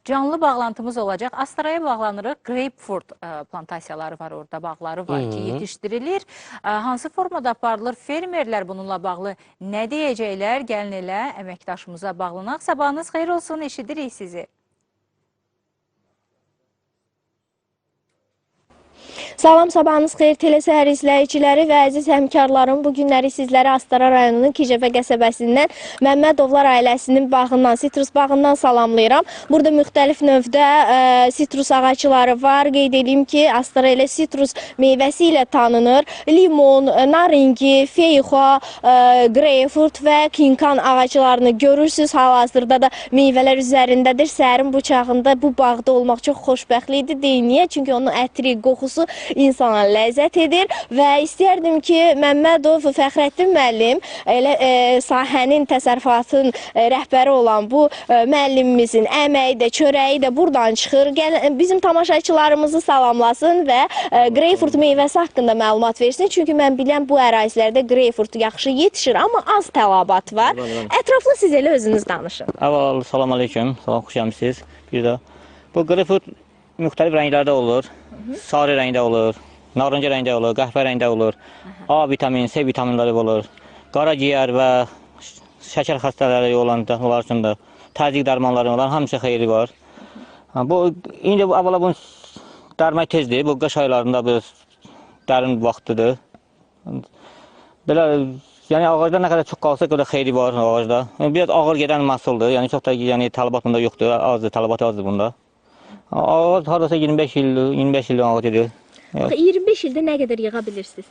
canlı bağlantımız olacaq. Astaraya bağlanırıq. Grapefruit plantasiyaları var orada, bağları var ki yetişdirilir. Hansı formada aparılır? Fermerlər bununla bağlı nə deyəcəklər? Gəlin elə əməkdaşımıza bağlanaq. Sabahınız xeyir olsun, eşidirik sizi. Salam, sabahınız xeyir telesəhər izləyiciləri və əziz həmkarlarım. Bu günləri sizlərə Astara rayonunun Kicəbə qəsəbəsindən Məmmədovlar ailəsinin bağından, sitrus bağından salamlayıram. Burada müxtəlif növdə sitrus ağacları var. Qeyd edeyim ki, Astara elə sitrus meyvəsi ilə tanınır. Limon, naringi, feyxa, greyfurt və kinkan ağaclarını görürsünüz. Hal-hazırda da meyvələr üzərindədir. Səhərin bu çağında bu bağda olmaq çox xoşbəxtlikdir. Niyə? Çünki onun ətri, qoxusu insana ləzzət edir və istəyərdim ki, Məmmədov Fəxrəddin müəllim elə sahənin, təsərrüfatın rəhbəri olan bu müəllimimizin əməyi də, çörəyi də buradan çıxır. Bizim tamaşaçılarımızı salamlasın və greyfurt meyvəsi haqqında məlumat versin. Çünki mən bilən bu ərazilərdə greyfurt yaxşı yetişir, amma az tələbat var. Ətraflı siz elə özünüz danışın. Əvvəl, salam aleyküm, salam, xoş gəlmişsiniz. Bir də bu greyfurt müxtəlif rənglərdə olur. Sarı rəngdə olur, narıncı rəngdə olur, qəhvə rəngdə olur. A vitamin, C vitaminləri olur. Qaraciyər və şəkər xəstələri olanlar üçün də təzyiq dərmanları olan hamısı xeyri var. İndi əvvəla bunu dərmək tezdir. Bu qış aylarında bir dərin vaxtıdır. Belə, yəni ağacda nə qədər çox qalsa, o da xeyri var ağacda. Biraz ağır gedən məhsuldur. Yəni çox da tələbat bunda yoxdur, azdır, tələbat azdır bunda. Ağac haradasa 25 ildə ağac edir. 25 ildə nə qədər yığa bilirsiniz?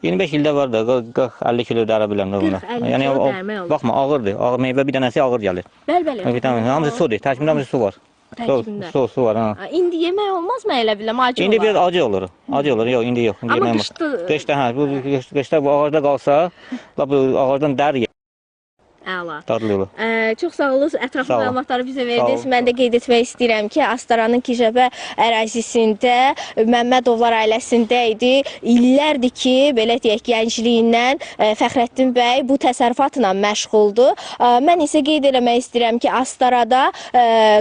25 ildə var da 40-50 kilo dəra biləm də bunda. 40-50 kilo dərmək olur. Baxma, ağırdır. Meyvə bir dənəsi ağır gəlir. Bəli. Vitamin, hamısı sudur. Tərkibində hamısı su var. Tərkibində. Su var, ha. İndi yemək olmazmı elə biləm, acı olar? İndi biraz acı olur. Acı olur. Yox, indi yox. Amma qışda... Qışda bu ağacda qalsa, bu ağacdan dər gəlir. Əla. Dadlı olur. Çox sağ olun, ətraflı məlumatları bizə verdiniz. Mən də qeyd etmək istəyirəm ki, Astaranın Kicəbə ərazisində Məmmədovlar ailəsində idi. İllərdir ki, belə deyək, gəncliyindən Fəxrəddin bəy bu təsərrüfatla məşğuldur. Mən isə qeyd eləmək istəyirəm ki, Astarada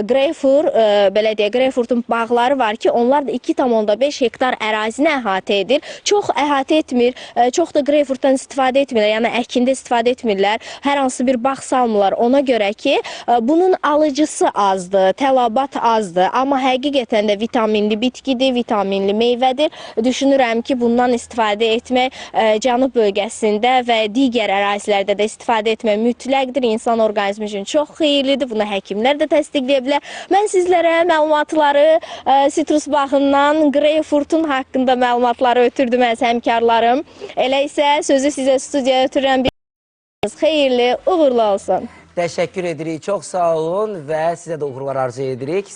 greyfurt, belə deyək, greyfurtun bağları var ki, onlar da 2,5 hektar ərazini əhatə edir. Çox əhatə etmir, çox da greyfurtdan istifadə etmirlər, yəni əkində istifadə etmirlər. Hər hansı bir bağ salmırlar ona görə ki, bunun alıcısı azdır, tələbat azdır, amma həqiqətən də vitaminli bitkidir, vitaminli meyvədir. Düşünürəm ki, bundan istifadə etmək cənub bölgəsində və digər ərazilərdə də istifadə etmək mütləqdir. İnsan orqanizmi üçün çox xeyirlidir, bunu həkimlər də təsdiqləyə bilər. Mən sizlərə məlumatları sitrus bağından, greyfurtun haqqında məlumatları ötürdüm əziz həmkarlarım. Elə isə sözü sizə studiyaya ötürürəm. Xeyirli, uğurlu olsun. Təşəkkür edirik, çox sağ olun və sizə də uğurlar arzu edirik.